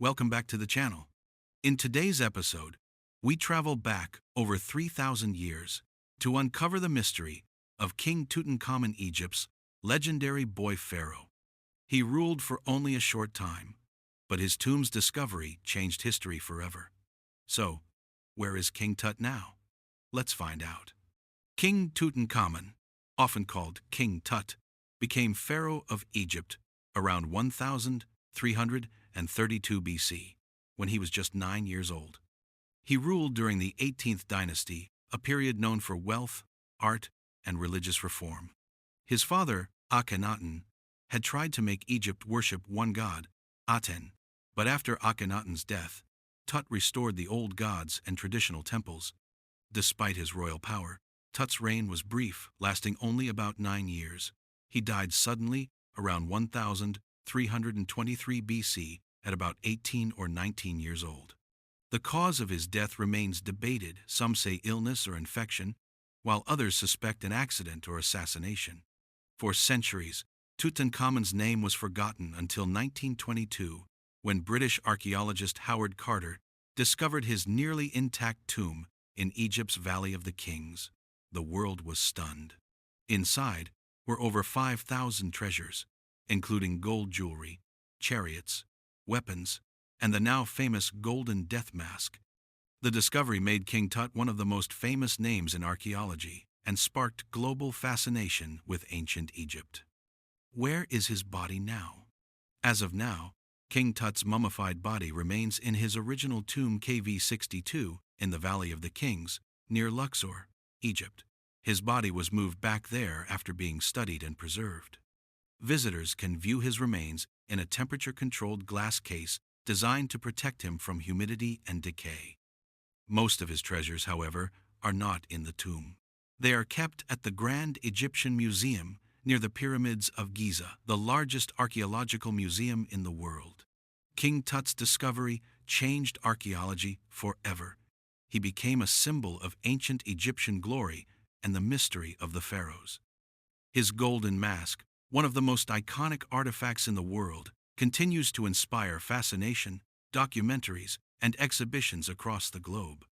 Welcome back to the channel. In today's episode, we travel back over 3,000 years to uncover the mystery of King Tutankhamun, Egypt's legendary boy pharaoh. He ruled for only a short time, but his tomb's discovery changed history forever. So, where is King Tut now? Let's find out. King Tutankhamun, often called King Tut, became pharaoh of Egypt around 1332 BC, when he was just 9 years old. He ruled during the 18th dynasty, a period known for wealth, art, and religious reform. His father, Akhenaten, had tried to make Egypt worship one god, Aten, but after Akhenaten's death, Tut restored the old gods and traditional temples. Despite his royal power, Tut's reign was brief, lasting only about 9 years. He died suddenly around 1323 BC at about 18 or 19 years old. The cause of his death remains debated. Some say illness or infection, while others suspect an accident or assassination. For centuries, Tutankhamun's name was forgotten until 1922, when British archaeologist Howard Carter discovered his nearly intact tomb in Egypt's Valley of the Kings. The world was stunned. Inside were over 5,000 treasures, including gold jewelry, chariots, weapons, and the now famous golden death mask. The discovery made King Tut one of the most famous names in archaeology and sparked global fascination with ancient Egypt. Where is his body now? As of now, King Tut's mummified body remains in his original tomb KV62 in the Valley of the Kings, near Luxor, Egypt. His body was moved back there after being studied and preserved. Visitors can view his remains in a temperature-controlled glass case designed to protect him from humidity and decay. Most of his treasures, however, are not in the tomb. They are kept at the Grand Egyptian Museum near the Pyramids of Giza, the largest archaeological museum in the world. King Tut's discovery changed archaeology forever. He became a symbol of ancient Egyptian glory and the mystery of the pharaohs. His golden mask, one of the most iconic artifacts in the world, continues to inspire fascination, documentaries, and exhibitions across the globe.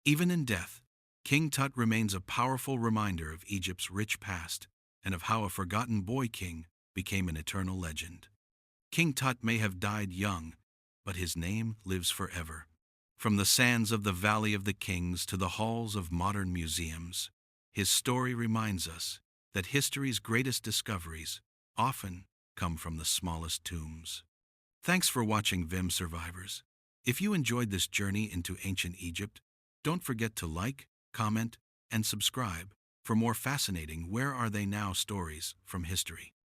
Even in death, King Tut remains a powerful reminder of Egypt's rich past and of how a forgotten boy king became an eternal legend. King Tut may have died young, but his name lives forever. From the sands of the Valley of the Kings to the halls of modern museums, his story reminds us that history's greatest discoveries often come from the smallest tombs. Thanks for watching Vim Survivors. If you enjoyed this journey into ancient Egypt, don't forget to like, comment, and subscribe for more fascinating Where Are They Now stories from history.